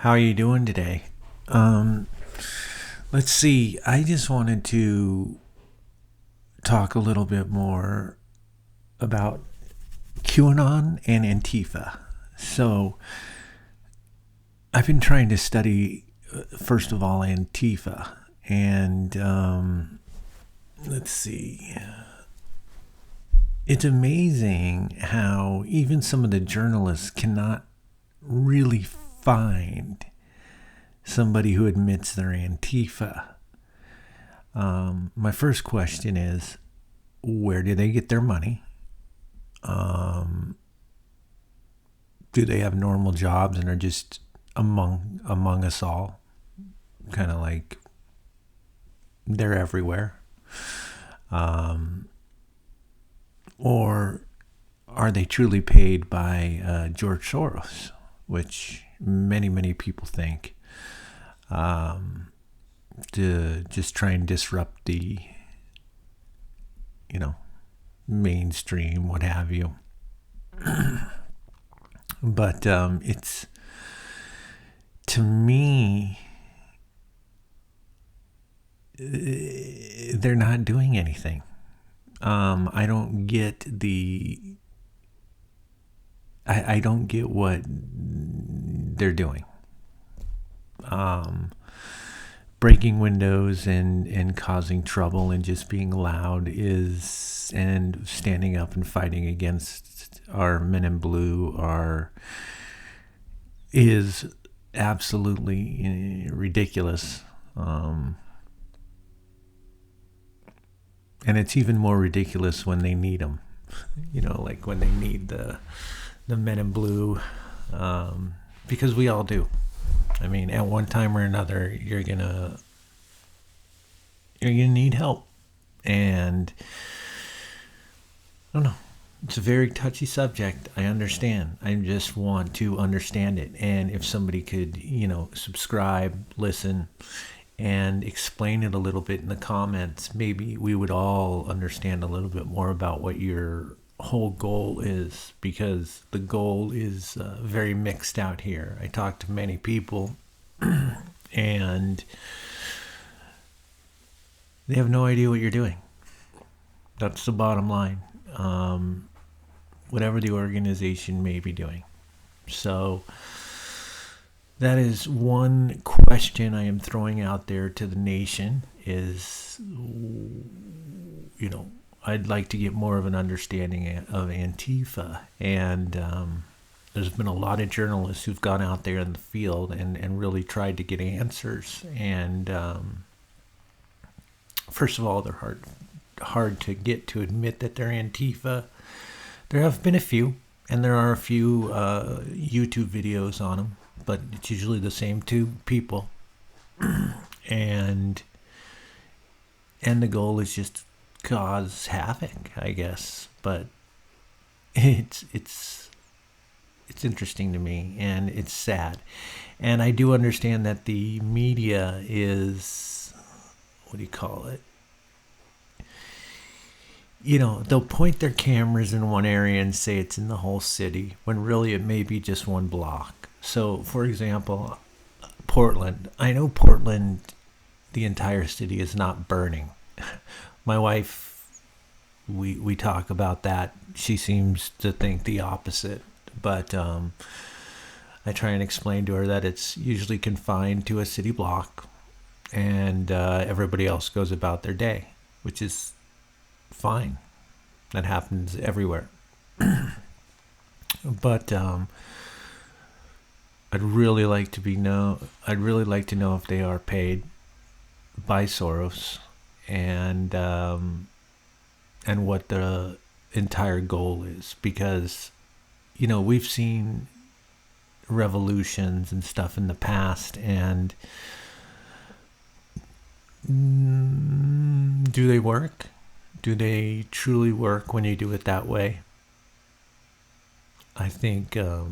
How are you doing today? Um, let's see. I just wanted to talk a little bit more about QAnon and Antifa. So, I've been trying to study, first of all, Antifa. And let's see. It's amazing how even some of the journalists cannot really find somebody who admits they're Antifa. My first question is, where do they get their money? Um, do they have normal jobs and are just among us all? Kind of like they're everywhere. Um, or are they truly paid by George Soros, which many people think, to just try and disrupt the, you know, mainstream, what have you. But it's, to me, they're not doing anything. I don't get I don't get what they're doing. Breaking windows and causing trouble and just being loud and standing up and fighting against our men in blue is absolutely ridiculous. And it's even more ridiculous when they need them. Like when they need the men in blue, because we all do. I mean, at one time or another, you're gonna need help, and I don't know. It's a very touchy subject. I understand. I just want to understand it, and if somebody could, subscribe, listen, and explain it a little bit in the comments, maybe we would all understand a little bit more about what your whole goal is, because the goal is very mixed out here. I talked to many people and they have no idea what you're doing. That's the bottom line. Whatever the organization may be doing. So that is one question I am throwing out there to the nation is, I'd like to get more of an understanding of Antifa. And there's been a lot of journalists who've gone out there in the field and really tried to get answers. And first of all, they're hard to get to admit that they're Antifa. There have been a few, and there are a few YouTube videos on them, but it's usually the same two people. and the goal is just cause havoc, I guess. But it's interesting to me, and it's sad. And I do understand that the media is, what do you call it? They'll point their cameras in one area and say it's in the whole city, when really it may be just one block. So, for example, Portland. I know Portland, the entire city is not burning. My wife, we talk about that. She seems to think the opposite. But I try and explain to her that it's usually confined to a city block, and everybody else goes about their day, which is fine. That happens everywhere. But I'd really like to know if they are paid by Soros, and what the entire goal is, because we've seen revolutions and stuff in the past, and do they work? Do they truly work when you do it that way? I think a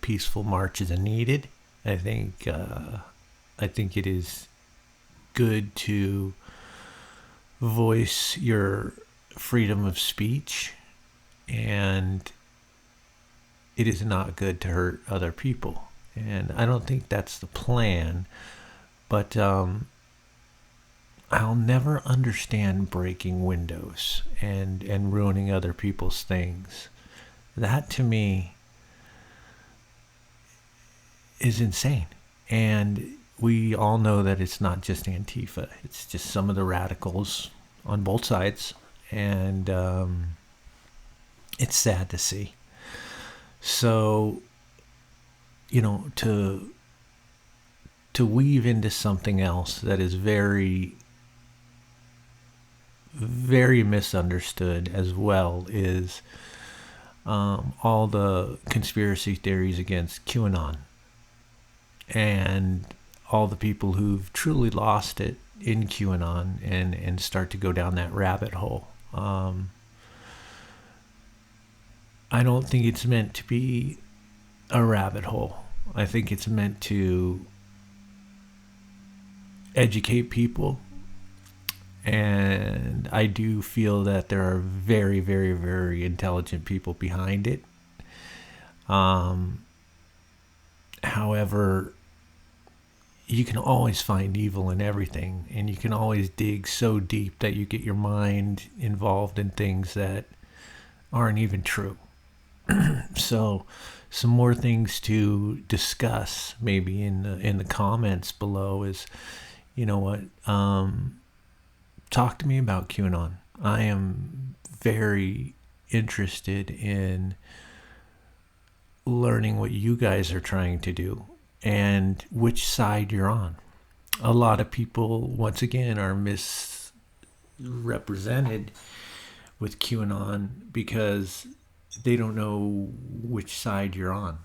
peaceful march is needed. I think it is good to voice your freedom of speech, and it is not good to hurt other people. And I don't think that's the plan. But I'll never understand breaking windows and ruining other people's things. That to me is insane. And we all know that it's not just Antifa, it's just some of the radicals on both sides. And it's sad to see. So, to weave into something else that is very, very misunderstood as well is all the conspiracy theories against QAnon and all the people who've truly lost it in QAnon and start to go down that rabbit hole. I don't think it's meant to be a rabbit hole. I think it's meant to educate people. And I do feel that there are very, very, very intelligent people behind it. However, you can always find evil in everything, and you can always dig so deep that you get your mind involved in things that aren't even true. So, some more things to discuss, maybe in the comments below, is, talk to me about QAnon. I am very interested in learning what you guys are trying to do and which side you're on. A lot of people, once again, are misrepresented with QAnon because they don't know which side you're on.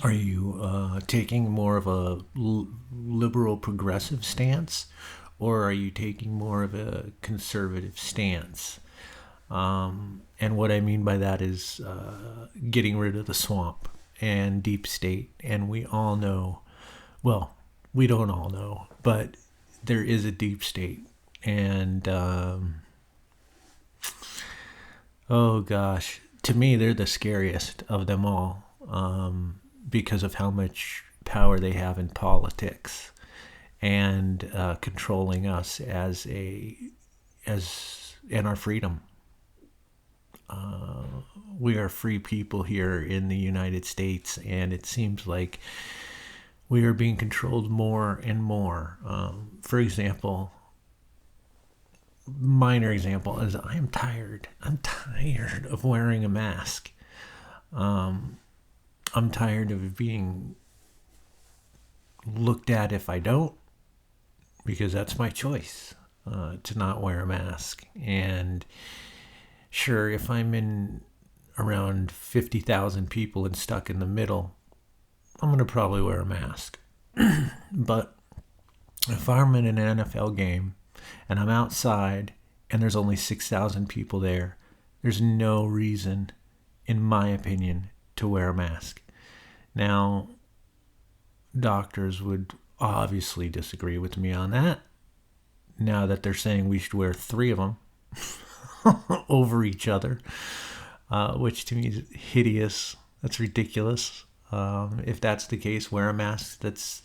Are you taking more of a liberal progressive stance, or are you taking more of a conservative stance? And what I mean by that is getting rid of the swamp and deep state. And we all know, well, we don't all know, but there is a deep state. And oh gosh, to me, they're the scariest of them all, because of how much power they have in politics and controlling us and our freedom. We are free people here in the United States, and it seems like we are being controlled more and more. For example, minor example is I'm tired of wearing a mask. I'm tired of being looked at if I don't, because that's my choice to not wear a mask. And sure, if I'm in around 50,000 people and stuck in the middle, I'm going to probably wear a mask. But if I'm in an NFL game and I'm outside and there's only 6,000 people there, there's no reason, in my opinion, to wear a mask. Now, doctors would obviously disagree with me on that, now that they're saying we should wear 3 of them over each other, which to me is hideous. That's ridiculous. If that's the case, wear a mask that's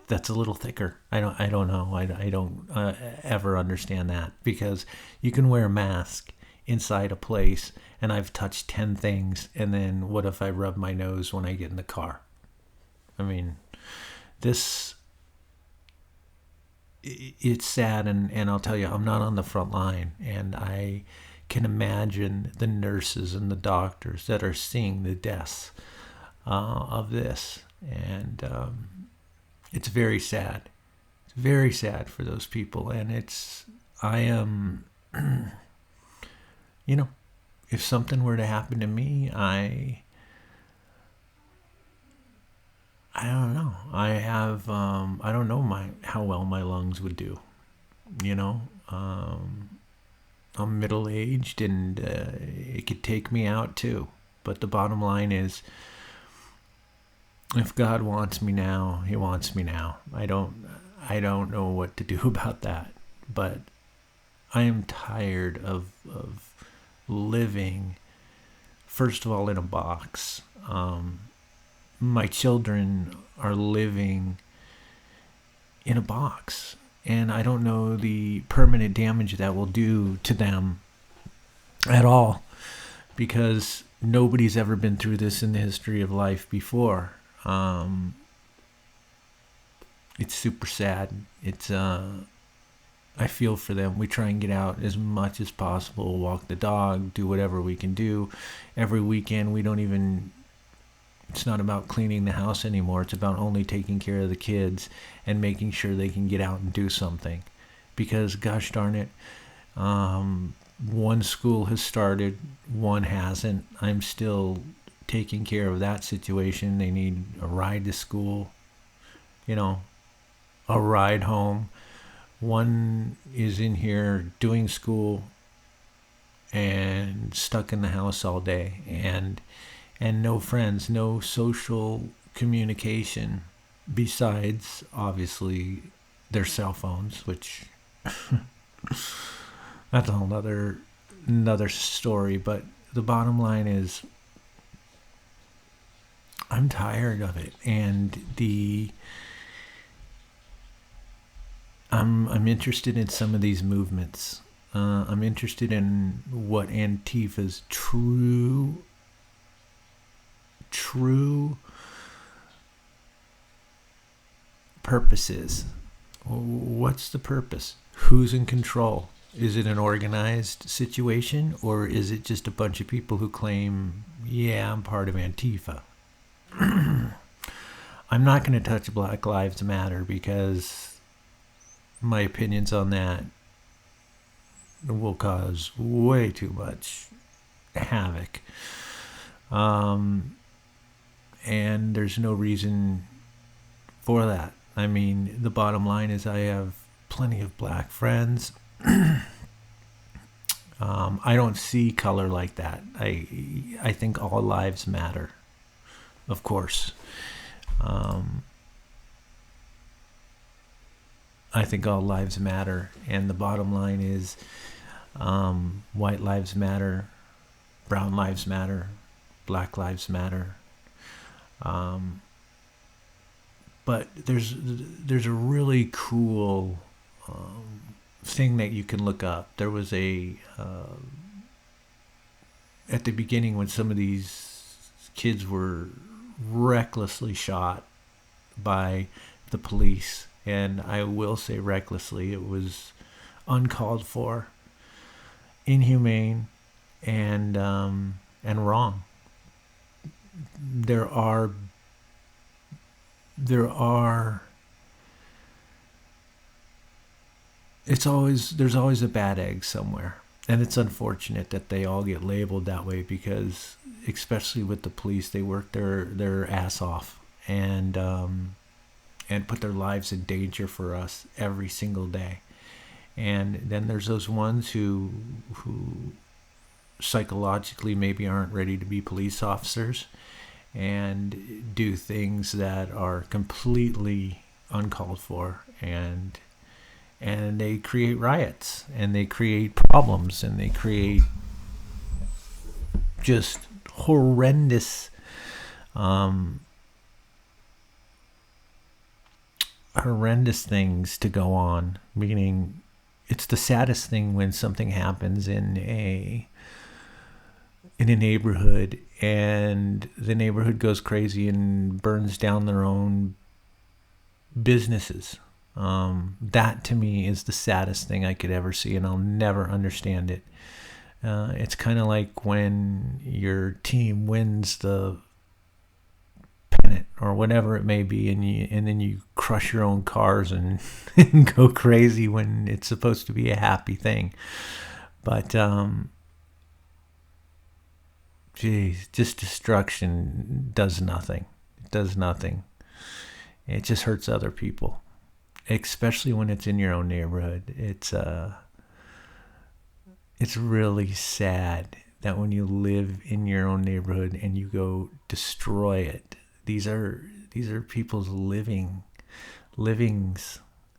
a little thicker. I don't know. I don't ever understand that, because you can wear a mask inside a place, and I've touched 10 things, and then what if I rub my nose when I get in the car? I mean, it's sad, and I'll tell you, I'm not on the front line, and I can imagine the nurses and the doctors that are seeing the deaths of this, and it's very sad. It's very sad for those people, and I am, if something were to happen to me, I don't know. I don't know how well my lungs would do. I'm middle-aged, and it could take me out too. But the bottom line is, if God wants me now, He wants me now. I don't know what to do about that. But I am tired of living, first of all, in a box. My children are living in a box, and I don't know the permanent damage that will do to them at all, because nobody's ever been through this in the history of life before. It's super sad. I feel for them. We try and get out as much as possible, walk the dog, do whatever we can do. Every weekend, it's not about cleaning the house anymore. It's about only taking care of the kids and making sure they can get out and do something. Because, gosh darn it, one school has started, one hasn't. I'm still taking care of that situation. They need a ride to school, a ride home. One is in here doing school and stuck in the house all day, and no friends, no social communication besides obviously their cell phones, which that's a whole another story. But the bottom line is, I'm tired of it, and I'm interested in some of these movements. I'm interested in what Antifa's true purpose is. What's the purpose? Who's in control? Is it an organized situation, or is it just a bunch of people who claim, yeah, I'm part of Antifa? I'm not going to touch Black Lives Matter, because my opinions on that will cause way too much havoc. And there's no reason for that. I mean, the bottom line is, I have plenty of black friends. I don't see color like that. I think all lives matter, of course. I think all lives matter, and the bottom line is, white lives matter, brown lives matter, black lives matter. But there's a really cool thing that you can look up. There was at the beginning, when some of these kids were recklessly shot by the police, and I will say recklessly, it was uncalled for, inhumane, and wrong. There's always a bad egg somewhere, and it's unfortunate that they all get labeled that way, because especially with the police, they work their ass off and put their lives in danger for us every single day. And then there's those ones who psychologically maybe aren't ready to be police officers, and do things that are completely uncalled for, and they create riots, and they create problems, and they create just horrendous things to go on. Meaning, it's the saddest thing when something happens in a neighborhood, and the neighborhood goes crazy and burns down their own businesses. That to me is the saddest thing I could ever see, and I'll never understand it. It's kind of like when your team wins the pennant or whatever it may be, and then you crush your own cars and, and go crazy when it's supposed to be a happy thing. But just destruction does nothing. It does nothing. It just hurts other people, especially when it's in your own neighborhood. It's really sad that when you live in your own neighborhood and you go destroy it. These are people's livings.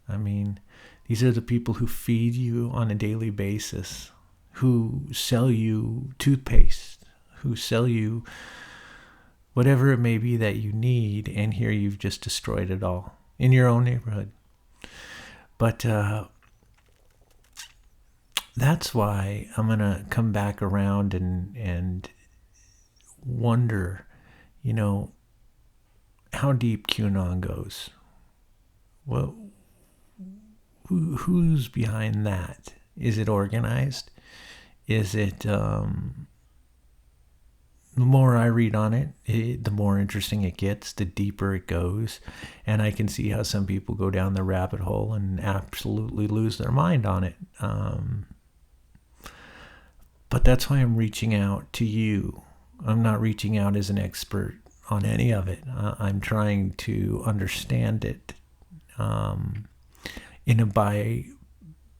I mean, these are the people who feed you on a daily basis, who sell you toothpaste, who sell you whatever it may be that you need, and here you've just destroyed it all in your own neighborhood. But that's why I'm going to come back around and wonder, how deep QAnon goes. Well, who's behind that? Is it organized? Is it, the more I read on it, the more interesting it gets, the deeper it goes. And I can see how some people go down the rabbit hole and absolutely lose their mind on it. But that's why I'm reaching out to you. I'm not reaching out as an expert on any of it. I'm trying to understand it in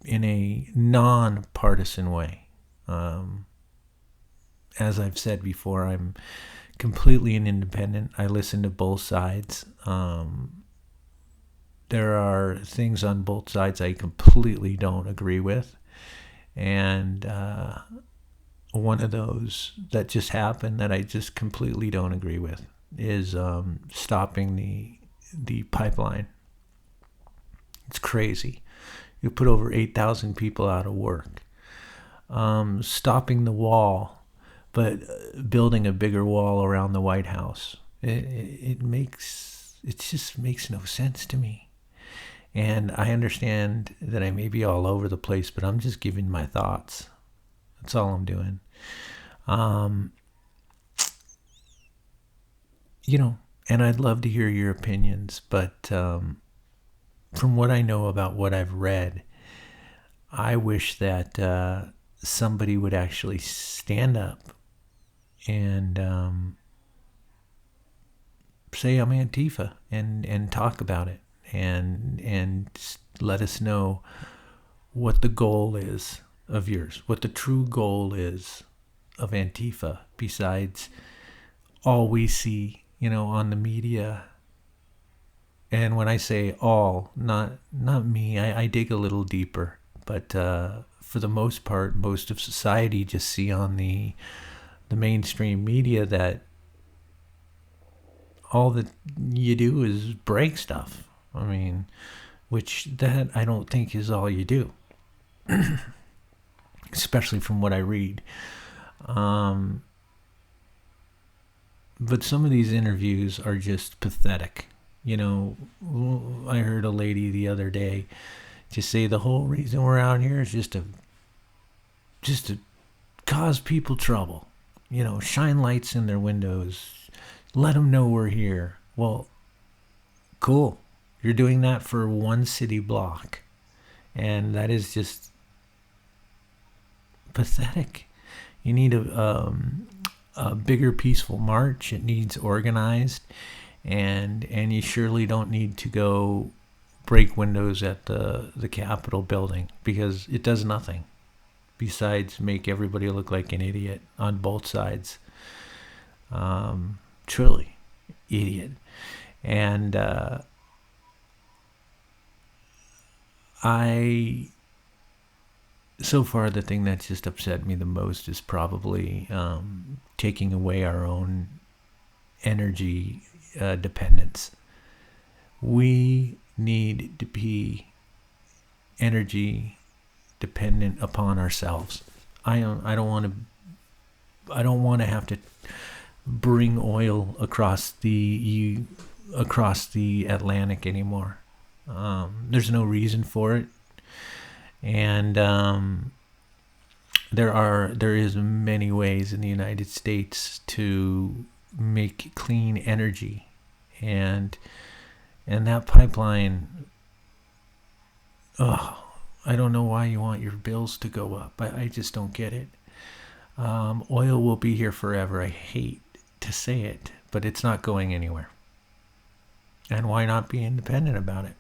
a non-partisan way. As I've said before, I'm completely an independent. I listen to both sides. There are things on both sides I completely don't agree with. And one of those that just happened that I just completely don't agree with is stopping the pipeline. It's crazy. You put over 8,000 people out of work. Stopping the wall, but building a bigger wall around the White House. It just makes no sense to me. And I understand that I may be all over the place, but I'm just giving my thoughts. That's all I'm doing. And I'd love to hear your opinions, but from what I know about what I've read, I wish that somebody would actually stand up and say I'm Antifa and talk about it and let us know what the goal is of yours, what the true goal is of Antifa, besides all we see, on the media. And when I say all, not me, I dig a little deeper, but for the most part, most of society just see on the mainstream media that all that you do is break stuff. I mean, which that I don't think is all you do. Especially from what I read. But some of these interviews are just pathetic. I heard a lady the other day just say the whole reason we're out here is just to cause people trouble. Shine lights in their windows. Let them know we're here. Well, cool. You're doing that for one city block. And that is just pathetic. You need a bigger peaceful march. It needs organized, and you surely don't need to go break windows at the Capitol building, because it does nothing besides make everybody look like an idiot on both sides. Truly idiot. And so far, the thing that's just upset me the most is probably taking away our own energy dependence. We need to be energy dependent upon ourselves. I don't want to have to bring oil across the Atlantic anymore. There's no reason for it. And there is many ways in the United States to make clean energy, and that pipeline. I don't know why you want your bills to go up. I just don't get it. Oil will be here forever. I hate to say it, but it's not going anywhere. And why not be independent about it?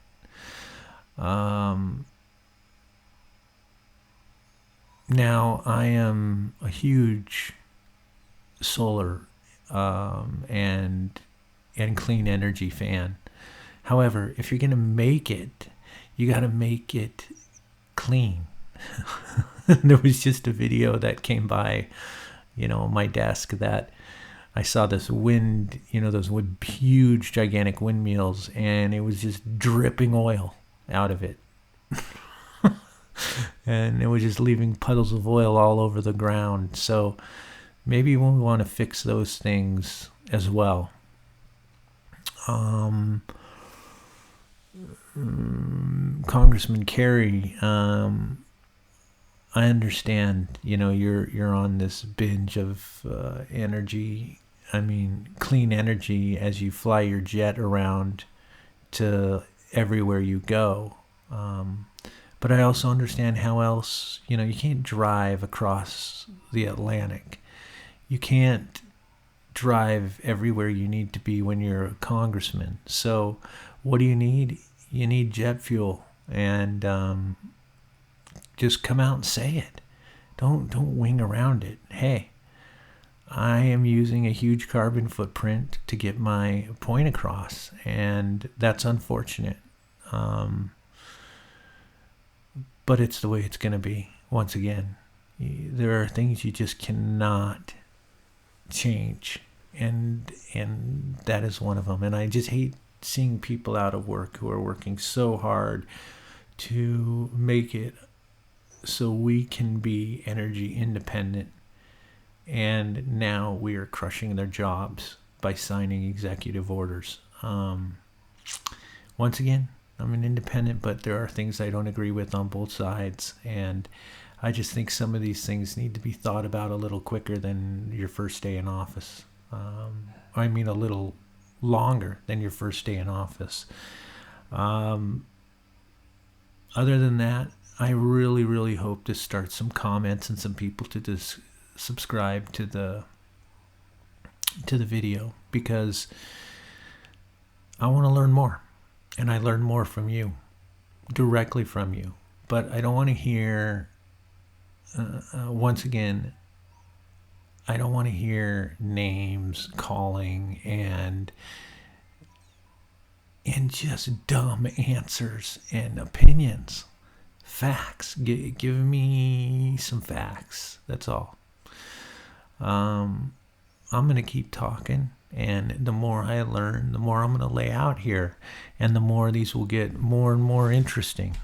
Now, I am a huge solar and clean energy fan. However, if you're going to make it, you got to make it clean. There was just a video that came by, my desk that I saw this wind, those huge, gigantic windmills, and it was just dripping oil out of it. And it was just leaving puddles of oil all over the ground. So maybe we want to fix those things as well. Congressman Kerry, I understand, you're on this binge of energy. I mean, clean energy as you fly your jet around to everywhere you go. But I also understand how else, you can't drive across the Atlantic. You can't drive everywhere you need to be when you're a congressman. So what do you need? You need jet fuel. And just come out and say it. Don't wing around it. Hey, I am using a huge carbon footprint to get my point across, and that's unfortunate. But it's the way it's going to be. Once again, there are things you just cannot change, and that is one of them. And I just hate seeing people out of work who are working so hard to make it so we can be energy independent, and now we are crushing their jobs by signing executive orders. Once again, I'm an independent, but there are things I don't agree with on both sides, and I just think some of these things need to be thought about a little quicker than your first day in office. I mean, a little longer than your first day in office. Other than that, I really, really hope to start some comments and some people to subscribe to the video, because I want to learn more, and I learn more from you, directly from you. But I don't want to hear, once again, I don't want to hear names calling and just dumb answers and opinions. Facts. Give me some facts. That's all. I'm going to keep talking, and the more I learn, the more I'm going to lay out here, and the more these will get more and more interesting.